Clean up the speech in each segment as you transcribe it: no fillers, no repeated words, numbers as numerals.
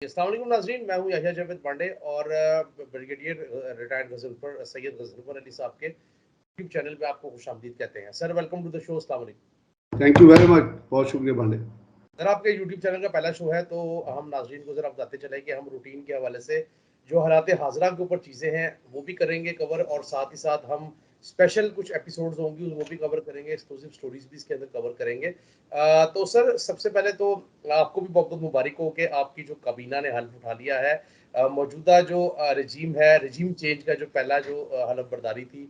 अस्सलाम वालेकुम नाज़रीन, मैं हूं याह्या जावेद पांडे और ब्रिगेडियर रिटायर्ड गजनफर सैयद गजनफर अली साहब के यूट्यूब चैनल पे आपको खुशामदीद कहते हैं। Sir welcome to the show. अस्सलाम वालेकुम। थैंक यू वेरी मच, बहुत शुक्रिया पांडे। सर आपके यूट्यूब चैनल का पहला शो है तो हम नाज़रीन को जरा बताते चले कि हम रूटीन के हवाले से जो हालात हाज़िरा के ऊपर चीज़ें हैं वो भी करेंगे कवर, और साथ ही साथ हम स्पेशल कुछ एपिसोड्स होंगी वो भी कवर करेंगे, एक्सक्लूसिव स्टोरीज भी इसके अंदर कवर करेंगे। तो सर सबसे पहले तो आपको भी बहुत बहुत मुबारक हो कि आपकी जो काबीना ने हल्फ उठा लिया है। मौजूदा जो रजीम है, रजीम चेंज का जो पहला जो हलफ बर्दारी थी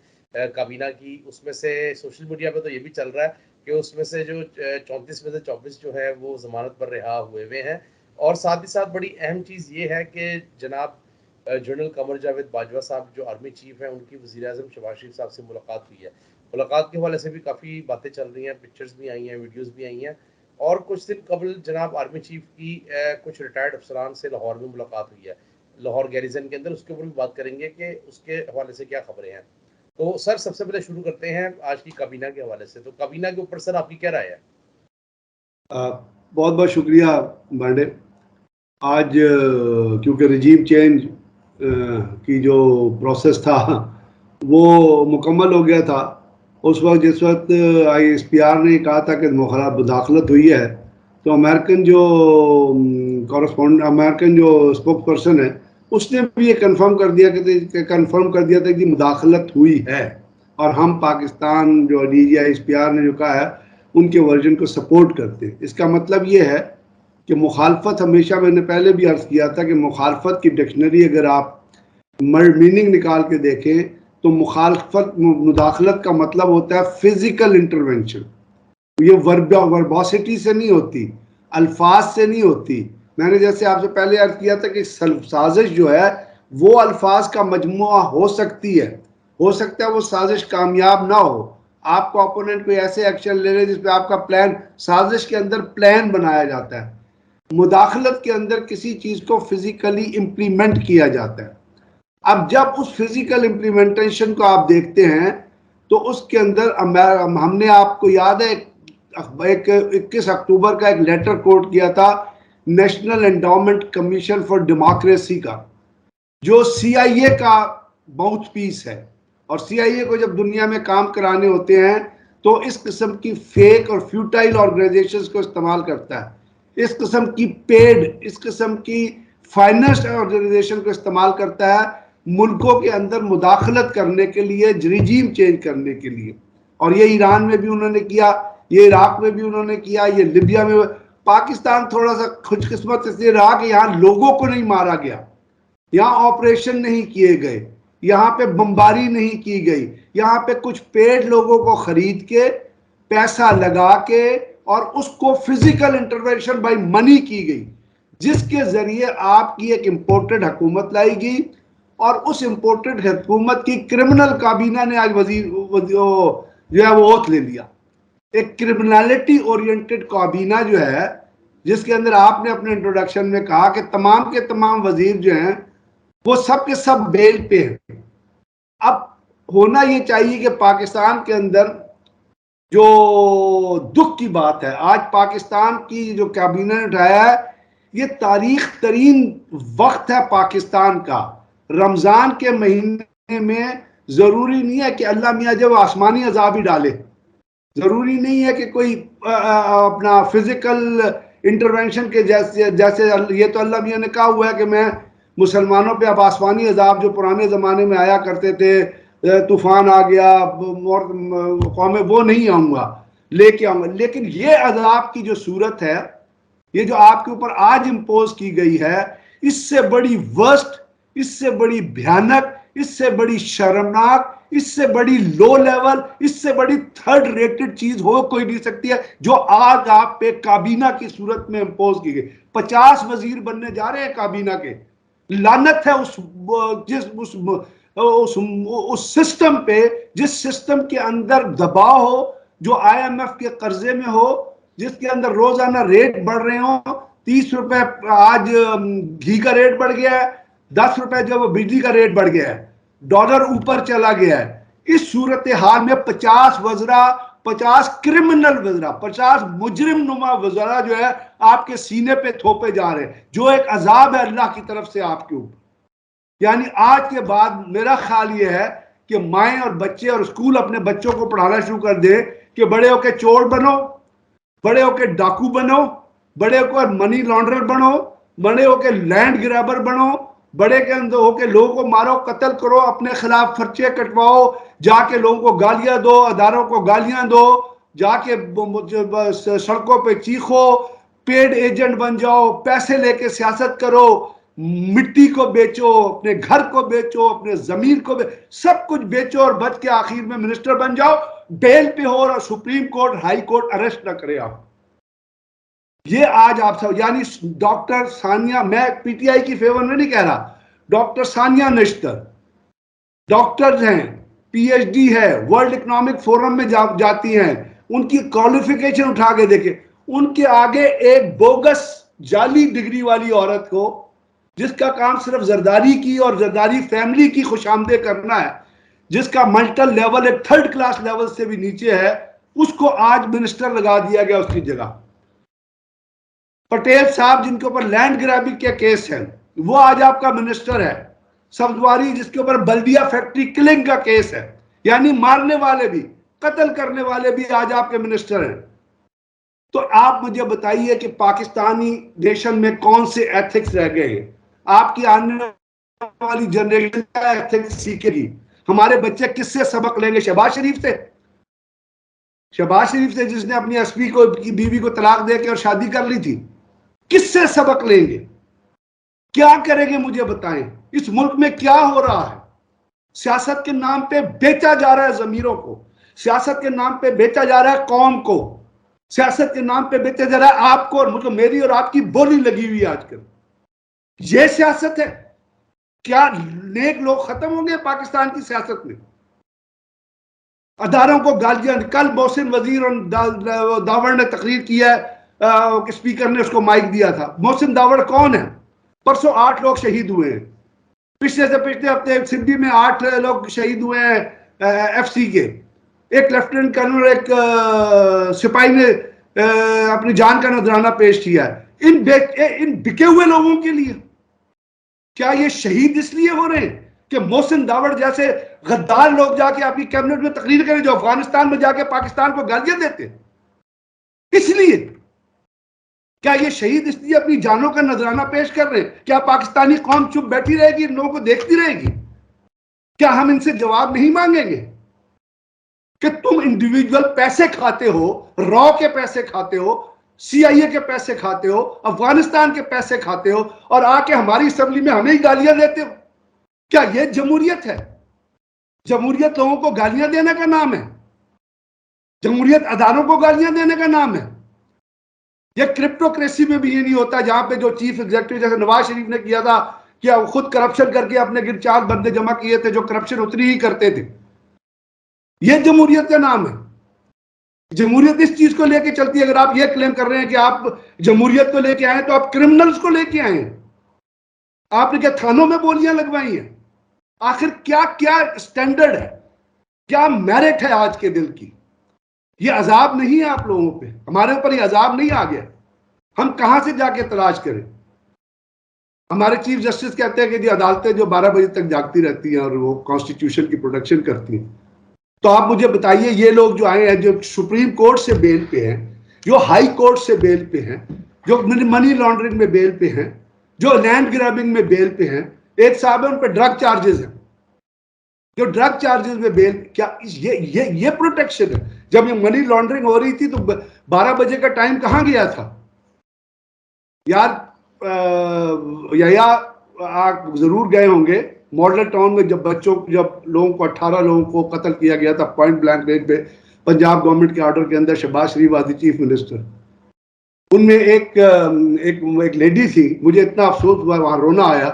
काबीना की, उसमें से सोशल मीडिया पे तो ये भी चल रहा है कि उसमें से जो 34 में से 24 जो है वो जमानत पर रिहा हुए हुए हैं। और साथ ही साथ बड़ी अहम चीज़ ये है कि जनाब जनरल कमर जावेद बाजवा साहब जो आर्मी चीफ हैं उनकी वज़ीर आज़म शहबाज शरीफ साहब से मुलाकात हुई है। मुलाकात के हवाले से भी काफ़ी बातें चल रही हैं, पिक्चर्स भी आई हैं, वीडियोस भी आई हैं। और कुछ दिन कबल जनाब आर्मी चीफ की कुछ रिटायर्ड अफसरान से लाहौर में मुलाकात हुई है, लाहौर गैरिजन के अंदर। उसके ऊपर भी बात करेंगे कि उसके हवाले से क्या खबरें हैं। तो सर सबसे पहले शुरू करते हैं आज की काबीना के हवाले से। तो काबीना के ऊपर सर आपकी क्या राय है? बहुत बहुत शुक्रिया पांडे। आज क्योंकि रजीम चेंज की जो प्रोसेस था वो मुकम्मल हो गया था, उस वक्त जिस वक्त ISPR ने कहा था कि मुदाखलत हुई है, तो अमेरिकन जो अमेरिकन जो स्पोक्स पर्सन है उसने भी ये कंफर्म कर दिया कि मुदाखलत हुई है, और हम पाकिस्तान जो DG ISPR ने जो कहा है उनके वर्जन को सपोर्ट करते हैं। इसका मतलब ये है कि मुखालफत, हमेशा मैंने पहले भी अर्ज किया था कि मुखालफत की डिक्शनरी अगर आप मीनिंग निकाल के देखें तो मुदाखलत का मतलब होता है फिजिकल इंटरवेंशन। ये वर्बोसिटी से नहीं होती, अल्फाज से नहीं होती। मैंने जैसे आपसे पहले अर्ज किया था कि साजिश जो है वो अल्फाज का मजमुआ हो सकती है, हो सकता है वो साजिश कामयाब ना हो, आपका ओपोनेंट कोई ऐसे एक्शन ले ले जिसपे आपका प्लान, साजिश के अंदर प्लान बनाया जाता है, मुदाखलत के अंदर किसी चीज को फिजिकली इम्प्लीमेंट किया जाता है। अब जब उस फिजिकल इम्प्लीमेंटेशन को आप देखते हैं तो उसके अंदर हमने, आपको याद है, एक 21 अक्टूबर का एक लेटर कोट किया था national endowment commission for democracy का, जो CIA का माउथ पीस है। और CIA को जब दुनिया में काम कराने होते हैं तो इस किस्म की फेक और फ्यूटाइल ऑर्गेनाइजेशंस को इस्तेमाल करता है, इस किस्म की पेड, इस किस्म की फाइनेंस ऑर्गेनाइजेशन को इस्तेमाल करता है मुल्कों के अंदर मुदाखलत करने के लिए, रिजीम चेंज करने के लिए। और ये ईरान में भी उन्होंने किया, ये इराक में भी उन्होंने किया, ये लिबिया में। पाकिस्तान थोड़ा सा खुशकिस्मत इसलिए रहा कि यहाँ लोगों को नहीं मारा गया, यहाँ ऑपरेशन नहीं किए गए, यहाँ पे बमबारी नहीं की गई, यहाँ पे कुछ पेड लोगों को खरीद के, पैसा लगा के, और उसको फिजिकल इंटरवेंशन बाय मनी की गई, जिसके जरिए आपकी एक इंपोर्टेड हुकूमत लाई गई। और उस इंपोर्टेड हुकूमत की क्रिमिनल काबीना ने आज जो है वो ओथ ले लिया। एक क्रिमिनलिटी ओरिएंटेड काबीना जो है, जिसके अंदर आपने अपने इंट्रोडक्शन में कहा कि तमाम के तमाम वजीर जो हैं वो सब के सब बेल पे हैं। अब होना ये चाहिए कि पाकिस्तान के अंदर जो दुख की बात है, आज पाकिस्तान की जो काबीना ने उठाया है, ये तारीख तरीन वक्त है पाकिस्तान का। रमजान के महीने में जरूरी नहीं है कि अल्लाह मियाँ जब आसमानी अजाब ही डाले, जरूरी नहीं है कि कोई अपना फिजिकल इंटरवेंशन के जैसे ये तो अल्लाह मियाँ ने कहा हुआ है कि मैं मुसलमानों पे अब आसमानी अजाब जो पुराने ज़माने में आया करते थे, तूफान आ गया और कौमें, वो नहीं आऊँगा, लेके आऊँगा। लेकिन ये अजाब की जो सूरत है, ये जो आपके ऊपर आज इम्पोज की गई है, इससे बड़ी वर्स्ट, इससे बड़ी भयानक, इससे बड़ी शर्मनाक, इससे बड़ी लो लेवल, इससे बड़ी थर्ड रेटेड चीज हो कोई नहीं सकती है जो आज आप पे काबीना की सूरत में इम्पोज की गई। 50 वजीर बनने जा रहे हैं काबीना के। लानत है उस सिस्टम पे, जिस सिस्टम के अंदर दबाव हो, जो IMF के कर्जे में हो, जिसके अंदर रोजाना रेट बढ़ रहे हो। 30 रुपए आज घी का रेट बढ़ गया है, 10 रुपए जब बिजली का रेट बढ़ गया है, डॉलर ऊपर चला गया है। इस सूरत हाल में 50 वज़रा 50 क्रिमिनल वज़रा, 50 मुजरिम नुमा वज़रा जो है आपके सीने पे थोपे जा रहे हैं, जो एक अजाब है अल्लाह की तरफ से आपके ऊपर। यानी आज के बाद मेरा ख्याल ये है कि माएँ और बच्चे और स्कूल अपने बच्चों को पढ़ाना शुरू कर दे कि बड़े होके चोर बनो, बड़े होके डाकू बनो, बड़े होकर मनी लॉन्ड्रर बनो, बड़े होके लैंड ग्रैबर बनो, बड़े के अंदर होके लोगों को मारो, कत्ल करो, अपने खिलाफ पर्चे कटवाओ, जाके लोगों को गालियां दो, अदारों को गालियां दो, जाके सड़कों पे चीखो, पेड एजेंट बन जाओ, पैसे लेके सियासत करो, मिट्टी को बेचो, अपने घर को बेचो, अपने जमीन को सब कुछ बेचो और बच के आखिर में मिनिस्टर बन जाओ, बेल पे हो और supreme court high court arrest ना करे आप। ये आज आप सब, यानी डॉक्टर सानिया, मैं पीटीआई की फेवर में नहीं कह रहा, डॉक्टर सानिया निश्तर डॉक्टर्स हैं, पीएचडी है, वर्ल्ड इकोनॉमिक फोरम में जाती हैं, उनकी क्वालिफिकेशन उठा के देखे, उनके आगे एक बोगस जाली डिग्री वाली औरत को, जिसका काम सिर्फ जरदारी की और जरदारी फैमिली की खुशामदे करना है, जिसका मेंटल लेवल एक थर्ड क्लास लेवल से भी नीचे है, उसको आज मिनिस्टर लगा दिया गया उसकी जगह। पटेल साहब जिनके ऊपर लैंड ग्रैबिंग के केस है, वो आज आपका मिनिस्टर है। सब्जवारी जिसके ऊपर बल्दिया फैक्ट्री किलिंग का केस है, यानी मारने वाले भी, कत्ल करने वाले भी आज आपके मिनिस्टर हैं। तो आप मुझे बताइए कि पाकिस्तानी नेशन में कौन से एथिक्स रह गए हैं? आपकी आने वाली जनरेशन का एथिक्स सीखेगी। हमारे बच्चे किससे सबक लेंगे? शहबाज शरीफ से? शहबाज शरीफ से जिसने अपनी एसपी को की बीवी को तलाक देकर और शादी कर ली थी, किससे सबक लेंगे? क्या करेंगे मुझे बताएं। इस मुल्क में क्या हो रहा है? सियासत के नाम पे बेचा जा रहा है जमीरों को, सियासत के नाम पे बेचा जा रहा है कौम को, सियासत के नाम पे बेचा जा रहा है आपको, और मतलब मेरी और आपकी बोली लगी हुई है आजकल। ये सियासत है क्या? नेक लोग खत्म होंगे पाकिस्तान की सियासत में? अदारों को गालियां, कल मोहसिन वजीर और दावड़ ने तकरीर किया है, स्पीकर ने उसको माइक दिया था। मोहसिन दावड़ कौन है? परसों 8 लोग शहीद हुए हैं, पिछले से पिछले हफ्ते सिंधी में 8 लोग शहीद हुए हैं एफसी के। एक लेफ्टिनेंट कर्नल, एक सिपाही ने अपनी जान का नजराना पेश किया है इन बिके हुए लोगों के लिए। क्या ये शहीद इसलिए हो रहे हैं कि मोहसिन दावड़ जैसे गद्दार लोग जाके अपनी कैबिनेट में तकरीर करें, जो अफगानिस्तान में जाके पाकिस्तान को गालियां देते हैं? इसलिए? क्या ये शहीद इसलिए अपनी जानों का नजराना पेश कर रहे हैं? क्या पाकिस्तानी कौम चुप बैठी रहेगी, इन लोगों को देखती रहेगी? क्या हम इनसे जवाब नहीं मांगेंगे कि तुम इंडिविजुअल पैसे खाते हो, रॉ के पैसे खाते हो, सीआईए के पैसे खाते हो, अफगानिस्तान के पैसे खाते हो, और आके हमारी असेंबली में हमें ही गालियां देते हो? क्या ये जमहूरियत है? जमहूरियत लोगों को गालियां देने का नाम है? जमहूरियत अदारों को गालियां देने का नाम है? ये क्रिप्टोक्रेसी में भी ये नहीं होता, जहां पे जो चीफ एग्जीक्यूटिव जैसे नवाज शरीफ ने किया था, क्या खुद करप्शन करके अपने गिर 4 बंदे जमा किए थे जो करप्शन उतनी ही करते थे? ये जमहूरियत का नाम है? जमहूरियत इस चीज को लेके चलती है। अगर आप ये क्लेम कर रहे हैं कि आप जमहूरियत को लेके आए, तो आप क्रिमिनल्स को लेके आए हैं। आपने क्या थानों में बोलियां लगवाई हैं? आखिर क्या क्या स्टैंडर्ड है, क्या मेरिट है आज के दिल की? ये अजाब नहीं है आप लोगों पे, हमारे ऊपर ये अजाब नहीं आ गया। हम कहां से जाके तलाश करें? हमारे चीफ जस्टिस कहते हैं कि जी अदालतें जो 12 बजे तक जागती रहती हैं और वो कॉन्स्टिट्यूशन की प्रोटेक्शन करती हैं। तो आप मुझे बताइए, ये लोग जो आए हैं, जो सुप्रीम कोर्ट से बेल पे हैं, जो हाई कोर्ट से बेल पे हैं, जो मनी लॉन्ड्रिंग में बेल पे हैं, जो लैंड ग्रैबिंग में बेल पे हैं, एक साहब है उन पे ड्रग चार्जेस हैं, जो ड्रग चार्जेस में बेल, क्या ये प्रोटेक्शन है? जब ये मनी लॉन्ड्रिंग हो रही थी तो 12 बजे का टाइम कहां गया था यार? या आप जरूर गए होंगे मॉडल टाउन में, जब लोगों को 18 लोगों को कत्ल किया गया था पॉइंट ब्लैंक रेंज पे, पंजाब गवर्नमेंट के ऑर्डर के अंदर। शहबाज शरीफ वाज चीफ मिनिस्टर। उनमें एक लेडी थी, मुझे इतना अफसोस हुआ, वहां रोना आया,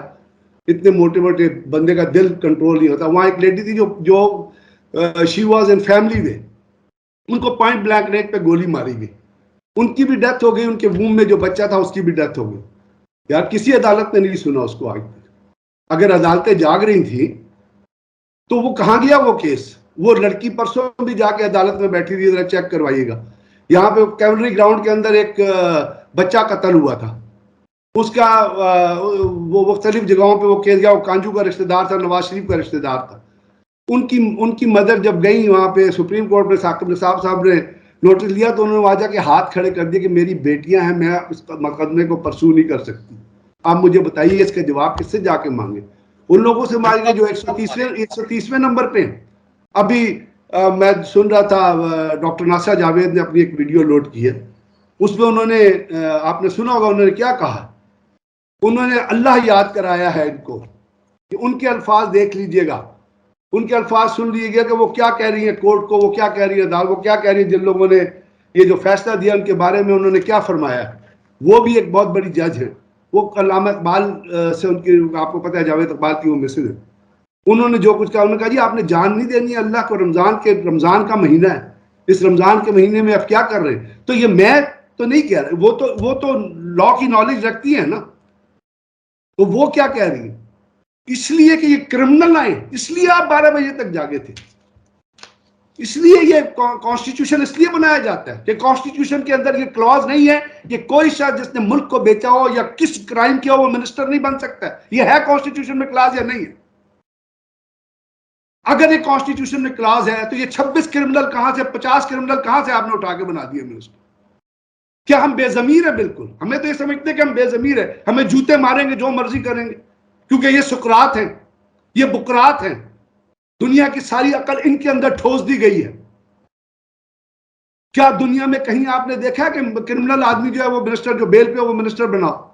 इतने मोटे मोटे बंदे का दिल कंट्रोल नहीं होता। वहां एक लेडी थी जो शी वाज इन फैमिली वे, उनको पॉइंट ब्लैंक रेंज पे गोली मारी गई, उनकी भी डेथ हो गई, उनके वूम में जो बच्चा था उसकी भी डेथ हो गई। यार किसी अदालत ने नहीं सुना उसको आज तक। अगर अदालतें जाग रही थी तो वो कहां गया वो केस? वो लड़की परसों भी जाके अदालत में बैठी थी, जरा चेक करवाइएगा। यहाँ पे कैवलरी ग्राउंड के अंदर एक बच्चा कत्ल हुआ था, उसका वो मुख्तलिफ जगहों पे वो केस गया। वो कांजू का रिश्तेदार था, नवाज शरीफ का रिश्तेदार था। उनकी मदर जब गई वहां पे सुप्रीम कोर्ट में, साकिब निसाब साहब ने नोटिस लिया तो उन्होंने वाजा के हाथ खड़े कर दिए कि मेरी बेटियां हैं, मैं इस मुकदमे को परसू नहीं कर सकती। आप मुझे बताइए इसका जवाब किससे जाके मांगे? उन लोगों से मांगे जो 130वें नंबर पे। अभी मैं सुन रहा था डॉक्टर नासिर जावेद ने अपनी एक वीडियो लोड की है, उसमें उन्होंने आपने सुना होगा उन्होंने क्या कहा। उन्होंने अल्लाह याद कराया है इनको कि उनके अल्फाज देख लीजिएगा, उनके अल्फाज सुन लीजिएगा कि वो क्या कह रही है कोर्ट को, वो क्या कह रही है अदालत, वो क्या कह रही है जिन लोगों ने ये जो फैसला दिया उनके बारे में उन्होंने क्या फरमाया। वो भी एक बहुत बड़ी जज है, वो अल्लामा इकबाल से उनकी, आपको पता है जावेद इकबाल की वो मिसेज है। उन्होंने जो कुछ कहा, उन्होंने कहा जी आपने जान नहीं देनी अल्लाह को, रमजान का महीना है, इस रमजान के महीने में आप क्या कर रहे हैं? तो ये मैं तो नहीं कह रहा, वो तो लॉ की नॉलेज रखती है ना, तो वो क्या कह रही है? इसलिए कि ये क्रिमिनल आए, इसलिए आप 12 बजे तक जागे थे। इसलिए ये कॉन्स्टिट्यूशन इसलिए बनाया जाता है कि कॉन्स्टिट्यूशन के अंदर ये क्लॉज नहीं है कि कोई शख्स जिसने मुल्क को बेचा हो या किस क्राइम किया हो वो मिनिस्टर नहीं बन सकता। ये है कॉन्स्टिट्यूशन में क्लॉज या नहीं है? अगर ये कॉन्स्टिट्यूशन में क्लॉज है तो ये 26 क्रिमिनल कहां से, 50 क्रिमिनल कहां से आपने उठा के बना दिए मिनिस्टर? क्या हम बेजमीर है? बिल्कुल, हमें तो ये समझते हैं कि हम बेजमीर है, हमें जूते मारेंगे, जो मर्जी करेंगे, क्योंकि ये सुकरात हैं, ये बुकरात हैं। दुनिया की सारी अकल इनके अंदर ठोस दी गई है। क्या दुनिया में कहीं आपने देखा कि क्रिमिनल आदमी जो है वो मिनिस्टर, जो बेल पे वो मिनिस्टर बनाओ?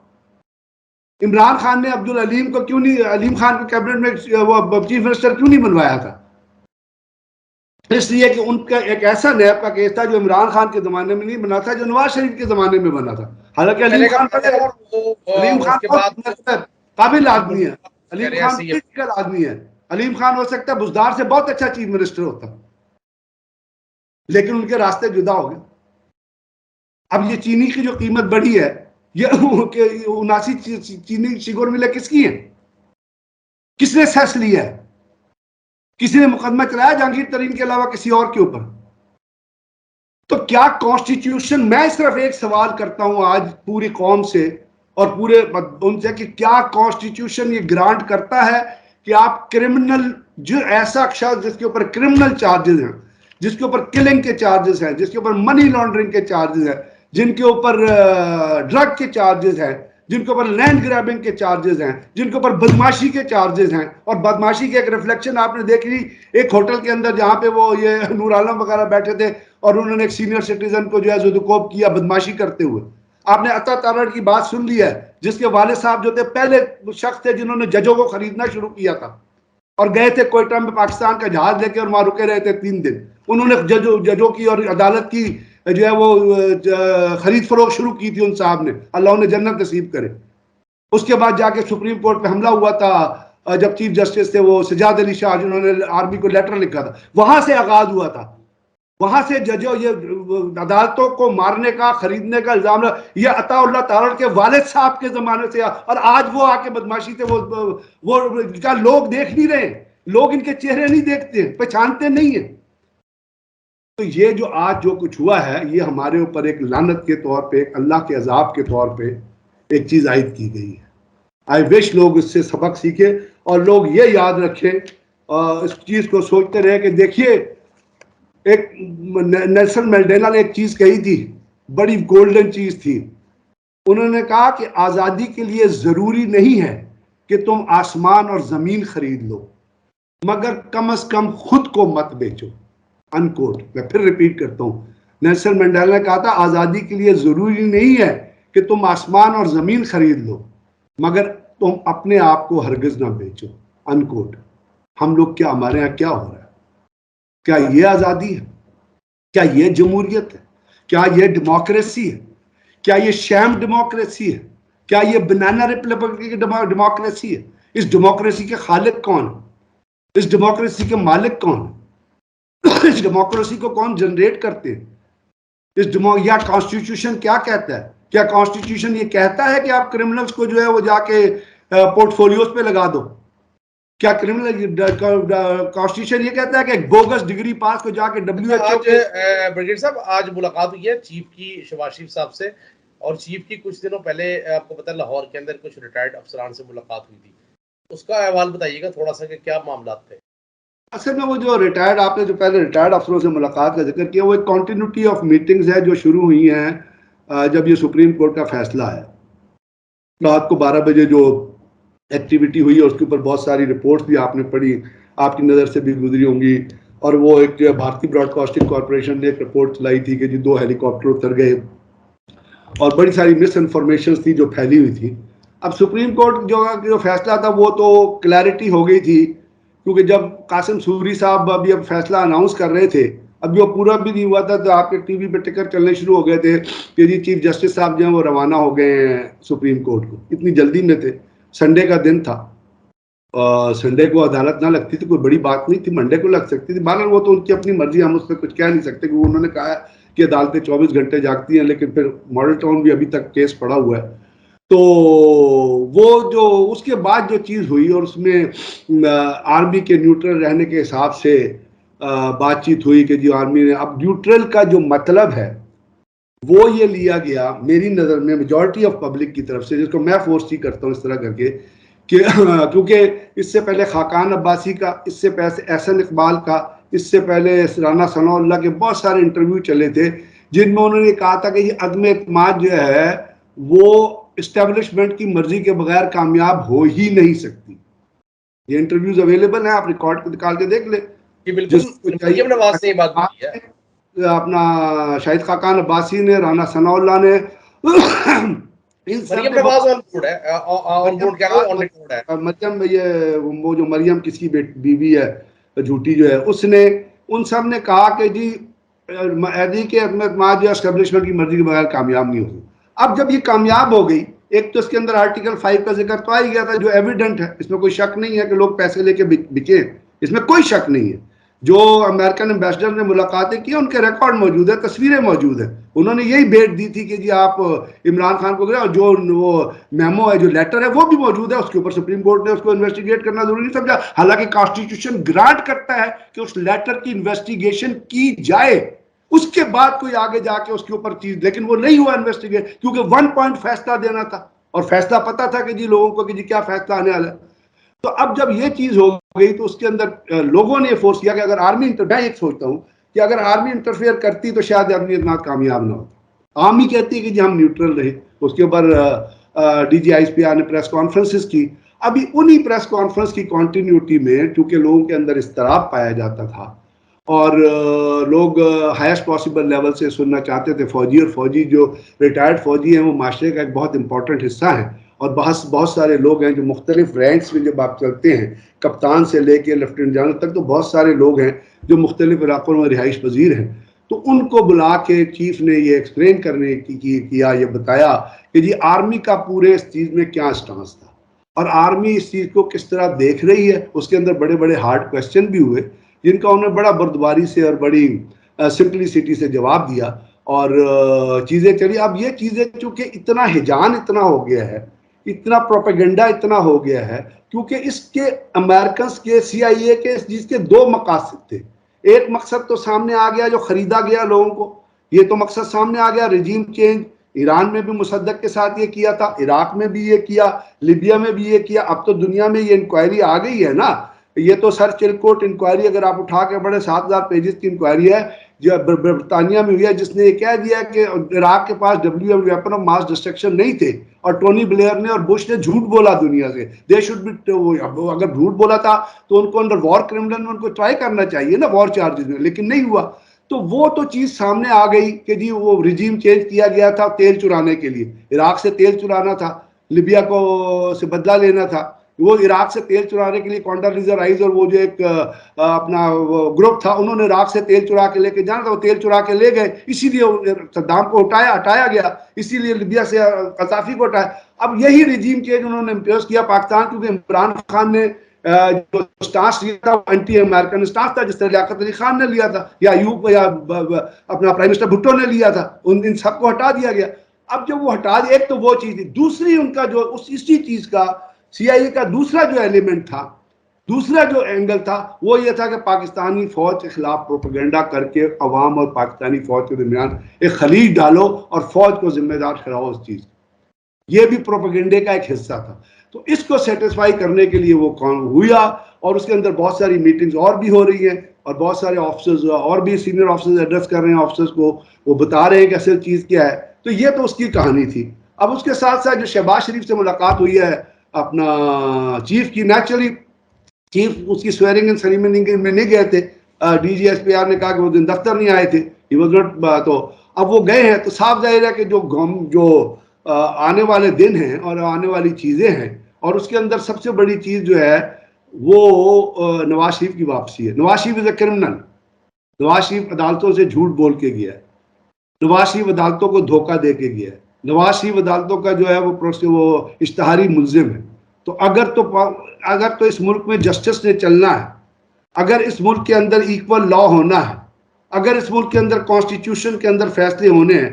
इमरान खान ने अब्दुल अलीम को क्यों नहीं, अलीम खान को कैबिनेट में वो चीफ मिनिस्टर क्यों नहीं बनवाया था? इसलिए कि उनका एक ऐसा नैब का केस था जो इमरान खान के जमाने में नहीं बना था, जो नवाज शरीफ के जमाने में बना था। हालांकि अलीम खान काबिल आदमी है, अलीम खान क्रिटिकल आदमी है, अलीम खान हो सकता है बुजदार से बहुत अच्छा चीफ मिनिस्टर होता, लेकिन उनके रास्ते जुदा हो गए। अब ये चीनी की जो कीमत बढ़ी है, ये 79 चीनी शिगोर मिले किसकी है? किसने सेस लिया है? किसी ने मुकदमा चलाया जहांगीर तरीन के अलावा किसी और के ऊपर? तो क्या कॉन्स्टिट्यूशन, मैं सिर्फ एक सवाल करता हूं आज पूरी कौम से और पूरे उनसे कि क्या कॉन्स्टिट्यूशन ये ग्रांट करता है कि आप क्रिमिनल, जो ऐसा शख्स जिसके ऊपर क्रिमिनल चार्जेस हैं, जिसके ऊपर किलिंग के चार्जेस हैं, जिसके ऊपर मनी लॉन्ड्रिंग के चार्जेस हैं, जिनके ऊपर ड्रग के चार्जेस हैं, जिनके ऊपर लैंड ग्रैबिंग के चार्जेस हैं, जिनके ऊपर बदमाशी के चार्जेस हैं, और बदमाशी के एक रिफ्लेक्शन आपने देख ली एक होटल के अंदर जहां पे वो ये नूर आलम वगैरह बैठे थे और उन्होंने एक सीनियर सिटीजन को जो है जुदकोब किया बदमाशी करते हुए। आपने अता तारड़ की बात सुन ली है, जिसके वाले साहब जो थे पहले शख्स थे जिन्होंने जजों को खरीदना शुरू किया था और गए थे कोयटा में पाकिस्तान का जहाज लेके और वहां रुके रहे थे 3 दिन। उन्होंने जजों की और अदालत की जो है वो खरीद फरोख्त शुरू की थी उन साहब ने, अल्लाह उन्हें जन्नत नसीब करे। उसके बाद जाके सुप्रीम कोर्ट पे हमला हुआ था जब चीफ जस्टिस थे वो सजाद अली शाह, जिन्होंने आर्मी को लेटर लिखा था, वहां से आगाज हुआ था। वहां से जजों, ये अदालतों को मारने का, खरीदने का इल्जाम, ये अताउल्लाह तारड़ के वालिद साहब के जमाने से, और आज वो आके बदमाशी थे, वो क्या लोग देख नहीं रहे, लोग इनके चेहरे नहीं देखते, पहचानते नहीं है। तो ये जो आज जो कुछ हुआ है, ये हमारे ऊपर एक लानत के तौर पे, अल्लाह के अजाब के तौर पे एक चीज आयद की गई है। आई विश लोग इससे सबक सीखे और लोग ये याद रखें, इस चीज को सोचते रहे कि देखिए, एक नेल्सन मंडेला ने एक चीज कही थी, बड़ी गोल्डन चीज थी। उन्होंने कहा कि आजादी के लिए जरूरी नहीं है कि तुम आसमान और जमीन खरीद लो, मगर कम से कम खुद को मत बेचो। अनकोट। मैं फिर रिपीट करता हूं, नेल्सन मंडेला ने कहा था आजादी के लिए जरूरी नहीं है कि तुम आसमान और जमीन खरीद लो, मगर तुम अपने आप को हरगिज ना बेचो। अनकोट। हम लोग क्या, हमारे यहाँ क्या हो रहा है? क्या ये आजादी है? क्या ये जमहूरियत है? क्या ये डेमोक्रेसी है? क्या ये शैम डेमोक्रेसी है? क्या ये बनाना रिपब्लिक की डेमोक्रेसी है? इस डेमोक्रेसी के खालिक कौन? इस डेमोक्रेसी के मालिक कौन? इस डेमोक्रेसी को कौन जनरेट करते हैं? या कॉन्स्टिट्यूशन क्या कहता है? क्या कॉन्स्टिट्यूशन ये कहता है कि आप क्रिमिनल्स को जो है वो जाके पोर्टफोलियोज पे लगा दो? क्या क्रिमिनल कॉन्स्टिट्यूशन ये कहता है कि बोगस डिग्री पास को जाके WHO आज के ब्रिगेड साहब आज मुलाकात हुई है चीफ की शहबाज शरीफ साहब से, और चीफ की कुछ दिनों पहले आपको पता है लाहौर के अंदर कुछ रिटायर्ड अफसरान से मुलाकात हुई थी, उसका अहवाल बताइएगा थोड़ा सा कि क्या मामला थे। असल में वो जो रिटायर्ड, आपने जो पहले रिटायर्ड अफसरों से मुलाकात का जिक्र किया, वो एक कॉन्टिन्यूटी ऑफ मीटिंग्स है जो शुरू हुई हैं जब ये सुप्रीम कोर्ट का फैसला है। रात को 12 बजे जो एक्टिविटी हुई है उसके ऊपर बहुत सारी रिपोर्ट्स भी आपने पढ़ी, आपकी नज़र से भी गुजरी होंगी। और वो एक जो भारतीय ब्रॉडकास्टिंग कॉरपोरेशन ने एक रिपोर्ट चलाई थी कि जी 2 हेलीकॉप्टर उतर गए और बड़ी सारी मिस इन्फॉर्मेशन थी जो फैली हुई थी। अब सुप्रीम कोर्ट जो फैसला था वो तो क्लैरिटी हो गई थी, क्योंकि जब कासिम सूरी साहब अभी अब फैसला अनाउंस कर रहे थे, अभी वो पूरा भी नहीं हुआ था तो आपके टीवी पे टिकर चलने शुरू हो गए थे कि जी चीफ जस्टिस साहब जो हैं वो रवाना हो गए हैं सुप्रीम कोर्ट को। इतनी जल्दी में थे, संडे का दिन था, संडे को अदालत ना लगती तो कोई बड़ी बात नहीं थी, मंडे को लग सकती थी। बहरहाल वो तो उनकी अपनी मर्जी, हम उस पर कुछ कह नहीं सकते, क्योंकि उन्होंने कहा है कि अदालतें 24 घंटे जागती हैं, लेकिन फिर मॉडल टाउन भी अभी तक केस पड़ा हुआ है। तो वो जो उसके बाद जो चीज़ हुई और उसमें आर्मी के न्यूट्रल रहने के हिसाब से बातचीत हुई कि जी आर्मी ने, अब न्यूट्रल का जो मतलब है वो ये लिया गया मेरी नज़र में मेजॉरिटी ऑफ पब्लिक की तरफ से, जिसको मैं फोर्स ही करता हूँ इस तरह करके कि क्योंकि इससे पहले खाकान अब्बासी का, इससे पहले एहसन इकबाल का, इससे पहले राना सनाउल्लाह के बहुत सारे इंटरव्यू चले थे जिनमें उन्होंने कहा था कि ये अदम एतमाद जो है वो इस्टेब्लिशमेंट की मर्जी के बगैर कामयाब हो ही नहीं सकती। ये इंटरव्यूज अवेलेबल हैं, आप रिकॉर्ड को निकाल के देख ले। बिल्कुल मरियम नवाज से ये बात हुई है, अपना शाहिद खाकान अब्बासी ने, राना सनाउल्लाह ने, इन सब मरियम ने नवाज बहुत, ऑन बोर्ड है, ऑन बोर्ड क्या ऑन रिकॉर्ड है। मरियम, ये वो जो मरियम किसकी बीवी है झूठी जो है, उसने, उन सब ने कहा कि जी एदी के अहमद जो एस्टेब्लिशमेंट की मर्जी के बगैर कामयाब नहीं होगी। अब जब ये कामयाब हो गई, एक तो इसके अंदर आर्टिकल 5 का जिक्र तो आ ही गया था जो एविडेंट है, इसमें कोई शक नहीं है कि लोग पैसे लेके बिके, इसमें कोई शक नहीं है। जो अमेरिकन एम्बेसडर ने मुलाकातें की उनके रिकॉर्ड मौजूद है, तस्वीरें मौजूद है, उन्होंने यही भेंट दी थी कि जी आप इमरान खान को और जो वो मेमो है, जो लेटर है वो भी मौजूद है, उसके ऊपर सुप्रीम कोर्ट ने उसको इन्वेस्टिगेट करना जरूरी नहीं समझा। हालांकि कॉन्स्टिट्यूशन ग्रांट करता है कि उस लेटर की इन्वेस्टिगेशन की जाए, उसके बाद कोई आगे जाके उसके ऊपर चीज, लेकिन वो नहीं हुआ इन्वेस्टिगेट, क्योंकि 1 पॉइंट फैसला देना था और फैसला पता था कि जी लोगों को कि जी क्या फैसला आने वाला है। तो अब जब ये चीज हो गई तो उसके अंदर लोगों ने फोर्स किया कि अगर आर्मी, मैं एक सोचता हूं कि अगर आर्मी इंटरफेयर करती तो शायद आर्मी इतना कामयाब ना होता। आर्मी कहती है कि जी हम न्यूट्रल रहे, उसके ऊपर DGISPR ने प्रेस कॉन्फ्रेंसेस की। अभी उन्हीं प्रेस कॉन्फ्रेंस की कंटिन्यूटी में चूंकि लोगों के अंदर इस्तराब पाया जाता था और लोग हाईएस्ट पॉसिबल लेवल से सुनना चाहते थे, फौजी और फौजी जो रिटायर्ड फौजी हैं वो माशरे का एक बहुत इंपॉर्टेंट हिस्सा है और बहुत सारे लोग हैं जो मुख्तलिफ रैंक्स में जब आप चलते हैं, कप्तान से लेके लेफ्टिनेंट जनरल तक, तो बहुत सारे लोग हैं जो मुख्तलिफ इलाकों में रिहाइश पजीर हैं। तो उनको बुला के चीफ ने ये एक्सप्लेन करने किया, ये बताया कि जी आर्मी का पूरे इस चीज़ में क्या स्टांस था और आर्मी इस चीज़ को किस तरह देख रही है। उसके अंदर बड़े बड़े हार्ड क्वेश्चन भी हुए जिनका उन्होंने बड़ा बर्दबारी से और बड़ी सिंपलिसिटी से जवाब दिया और चीज़ें चली। अब ये चीज़ें चूँकि इतना हिजान इतना हो गया है, इतना प्रोपेगेंडा इतना हो गया है, क्योंकि इसके अमेरिकन के CIA के जिसके 2 मकासद थे। एक मकसद तो सामने आ गया जो खरीदा गया लोगों को, ये तो मकसद सामने आ गया, रिजीम चेंज। ईरान में भी मुसद्दक के साथ ये किया था, इराक में भी ये किया, लिबिया में भी ये किया, अब तो दुनिया में ये इंक्वायरी आ गई है ना। ये तो सर चिलकोट इंक्वायरी अगर आप उठा के बड़े 7000 पेजेस की इंक्वायरी है जो बरतानिया में हुई है, जिसने ये कह दिया कि इराक के पास WM weapon of mass destruction नहीं थे और टोनी ब्लेयर ने और बुश ने झूठ बोला दुनिया से। दे शुड बी, अगर झूठ बोला था तो उनको अंडर वॉर क्रिमिनल में उनको ट्राई करना चाहिए ना, वॉर चार्जेस में, लेकिन नहीं हुआ। तो वो तो चीज सामने आ गई कि जी वो रिजीम चेंज किया गया था तेल चुराने के लिए, इराक से तेल चुराना था, लिबिया को से बदला लेना था, वो इराक से तेल चुराने के लिए कॉन्डोलीजा राइस और वो जो एक अपना ग्रुप था उन्होंने इराक से तेल चुरा के लेके जाना था, वो तेल चुरा के ले गए, इसीलिए सद्दाम को हटाया गया, इसीलिए लिबिया से कसाफी को हटाया। अब यही रिजीम चेंज उन्होंने इम्पोज किया पाकिस्तान, क्योंकि इमरान खान ने जो स्टांस लिया था एंटी अमेरिकन स्टांस था, जिस तरह लियाकत अली खान ने लिया था या यूब या अपना प्राइम मिनिस्टर भुट्टो ने लिया था, इन सबको हटा दिया गया। अब जब वो हटा दिया, एक तो वो चीज थी, दूसरी उनका जो इसी चीज का CIA का दूसरा जो एलिमेंट था दूसरा जो एंगल था वो ये था कि पाकिस्तानी फौज के खिलाफ प्रोपेगेंडा करके अवाम और पाकिस्तानी फौज के दरमियान एक खलीज डालो और फौज को जिम्मेदार ठहराओ उस चीज। ये भी प्रोपेगेंडे का एक हिस्सा था। तो इसको सेटिस्फाई करने के लिए वो कौन हुआ, और उसके अंदर बहुत सारी मीटिंग्स और भी हो रही है, और बहुत सारे ऑफिसर्स और भी सीनियर ऑफिसर्स एड्रेस कर रहे हैं ऑफिसर्स को, वो बता रहे हैं कि असल चीज क्या है। तो ये तो उसकी कहानी थी। अब उसके साथ साथ जो शहबाज शरीफ से मुलाकात हुई है अपना चीफ की, नेचुरली चीफ उसकी स्वेरिंग इन सेरेमनी में नहीं गए थे। DGSPR ने कहा कि वो दिन दफ्तर नहीं आए थे, ही वाज नॉट। तो अब वो गए हैं, तो साफ जाहिर है कि जो आने वाले दिन हैं और आने वाली चीजें हैं, और उसके अंदर सबसे बड़ी चीज जो है वो नवाज शरीफ की वापसी है। Nawaz Sharif is a criminal. Nawaz Sharif अदालतों से झूठ बोल के गया है। नवाज शरीफ अदालतों को धोखा दे के गया है। नवाज शरीफ अदालतों का जो है वो इश्तहारी मुल्जिम है। तो अगर तो इस मुल्क में जस्टिस ने चलना है, अगर इस मुल्क के अंदर इक्वल लॉ होना है, अगर इस मुल्क के अंदर कॉन्स्टिट्यूशन के अंदर फैसले होने हैं,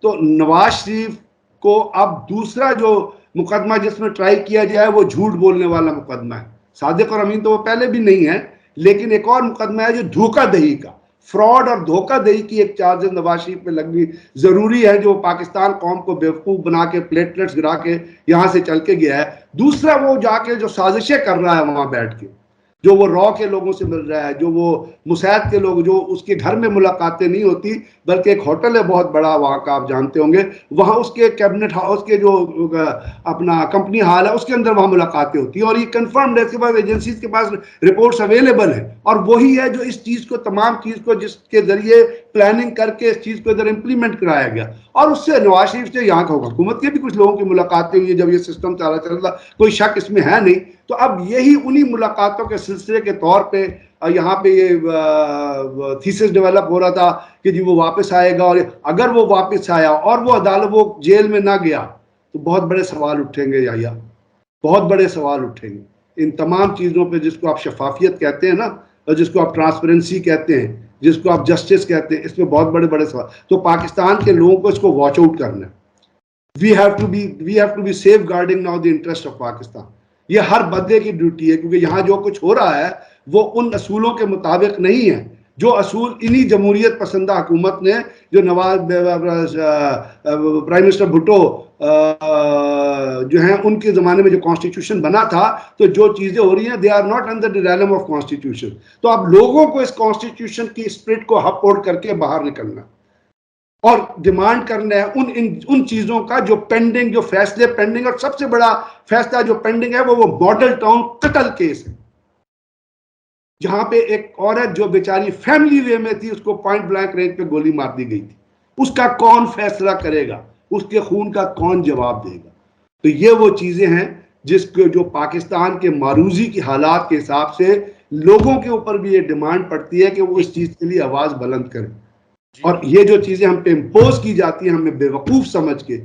तो नवाज शरीफ को अब दूसरा जो मुकदमा जिसमें ट्राई किया जाए वो झूठ बोलने वाला मुकदमा है। सादिक और अमीन तो वो पहले भी नहीं है, लेकिन एक और मुकदमा है जो धोखाधड़ी का, फ्रॉड और धोखाधड़ी की एक चार्ज नवाज शरीफ पे लगनी जरूरी है, जो पाकिस्तान कौम को बेवकूफ बना के प्लेटलेट्स गिरा के यहां से चल के गया है। दूसरा वो जाके जो साजिशें कर रहा है वहां बैठ के, जो वो रॉ के लोगों से मिल रहा है, जो वो मुसैद के लोग, जो उसके घर में मुलाकातें नहीं होती बल्कि एक होटल है बहुत बड़ा वहाँ का, आप जानते होंगे, वहाँ उसके कैबिनेट हाउस के जो अपना कंपनी हाल है उसके अंदर वहाँ मुलाकातें होती हैं, और ये कंफर्म्ड है, इसके पास एजेंसीज के पास रिपोर्ट्स अवेलेबल है, और वही है जो इस चीज को, तमाम चीज को जिसके जरिए प्लानिंग करके इस चीज को इधर इंप्लीमेंट कराया गया। और उससे नवाज शरीफ से यहाँ का हुकूमत के भी कुछ लोगों की मुलाकातें हुई जब ये सिस्टम चल रहा, कोई शक इसमें है नहीं। तो अब यही उन्हीं मुलाकातों के सिलसिले के तौर पे यहाँ पे ये थीसिस डेवलप हो रहा था कि जी वो वापस आएगा, और अगर वो वापस आया और वो अदालत, वो जेल में ना गया, तो बहुत बड़े सवाल उठेंगे याहिया, बहुत बड़े सवाल उठेंगे इन तमाम चीज़ों पे, जिसको आप शफाफियत कहते हैं ना, और जिसको आप ट्रांसपेरेंसी कहते हैं, जिसको आप जस्टिस कहते हैं, इसमें बहुत बड़े बड़े सवाल। तो पाकिस्तान के लोगों को इसको वॉच आउट करना है। We have to be safeguarding now the interest of Pakistan. ये हर बंदे की ड्यूटी है, क्योंकि यहाँ जो कुछ हो रहा है वो उन असूलों के मुताबिक नहीं है, जो असूल इन्हीं जमहूरियत पसंदा हुकूमत ने, जो प्राइम मिनिस्टर भुट्टो जो हैं उनके ज़माने में जो कॉन्स्टिट्यूशन बना था, तो जो चीज़ें हो रही हैं they are not under the realm of constitution. तो अब लोगों को इस कॉन्स्टिट्यूशन की स्पिरिट को हपओड करके बाहर निकलना और डिमांड करना है उन चीजों का जो पेंडिंग, जो फैसले पेंडिंग, और सबसे बड़ा फैसला जो पेंडिंग है वो मॉडल टाउन कत्ल केस है, जहां पे एक औरत जो बेचारी फैमिली वे में थी, उसको पॉइंट ब्लैंक रेंज पे गोली मार दी गई थी। उसका कौन फैसला करेगा, उसके खून का कौन जवाब देगा? तो ये वो चीजें हैं जिसको, जो पाकिस्तान के मारूजी की हालात के हिसाब से लोगों के ऊपर भी ये डिमांड पड़ती है कि वो इस चीज के लिए आवाज बुलंद करें। और ये जो चीजें हम पे इम्पोज की जाती हैं, हमें बेवकूफ समझ के,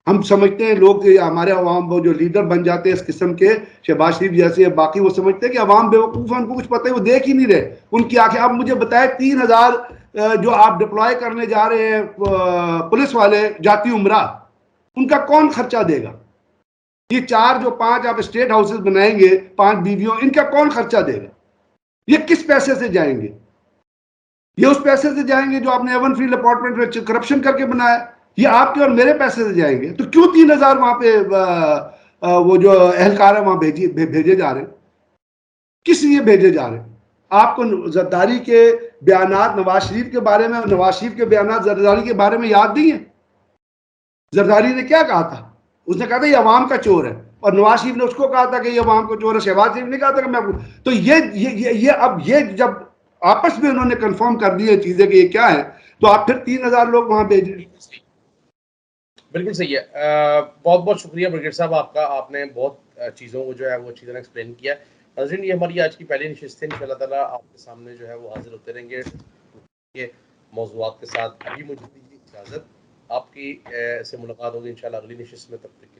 हम समझते हैं लोग कि हमारे अवाम वो जो लीडर बन जाते हैं इस किस्म के, शहबाज शरीफ जैसे, बाकी वो समझते हैं कि अवाम बेवकूफ है, उनको कुछ पता है, वो देख ही नहीं रहे, उनकी आंखें। अब मुझे बताए 3,000 जो आप डिप्लॉय करने जा रहे हैं पुलिस वाले जाती उमरा, उनका कौन खर्चा देगा? ये 4 जो 5 आप स्टेट हाउसेस बनाएंगे 5 बीवियों, इनका कौन खर्चा देगा? ये किस पैसे से जाएंगे? ये उस पैसे से जाएंगे जो आपने एवन फील्ड अपार्टमेंट में करप्शन करके बनाया, ये आपके और मेरे पैसे से जाएंगे। तो क्यों 3,000 वहां पे वो जो एहलकार है वहां भेजे जा रहे हैं? किस लिए भेजे जा रहे हैं? आपको जरदारी के बयानात नवाज शरीफ के बारे में, नवाज शरीफ के बयानात जरदारी के बारे में याद नहीं है? जरदारी ने क्या कहा था? उसने कहा था ये अवाम का चोर है, और नवाज शरीफ ने उसको कहा था कि ये अवाम का चोर है। शहबाज शरीफ ने कहा था कि मैं, तो ये जब आपस में उन्होंने कंफर्म कर दी है चीजें कि ये क्या है, तो आप फिर 3,000 लोग वहां भेजे। बिल्कुल सही है। बहुत बहुत शुक्रिया ब्रिगेड साहब आपका, आपने बहुत चीज़ों को जो है वो अच्छी तरह एक्सप्लेन किया। नाज़रीन, ये हमारी आज की पहली नशिस्त है, इंशाल्लाह ताला आपके सामने जो है वो हाजिर होते रहेंगे के मौज़ूआत के साथ। अभी मुझे दीजिए इजाज़त, आपकी से मुलाकात होगी इंशाल्लाह अगली नशिस्त में, तब तक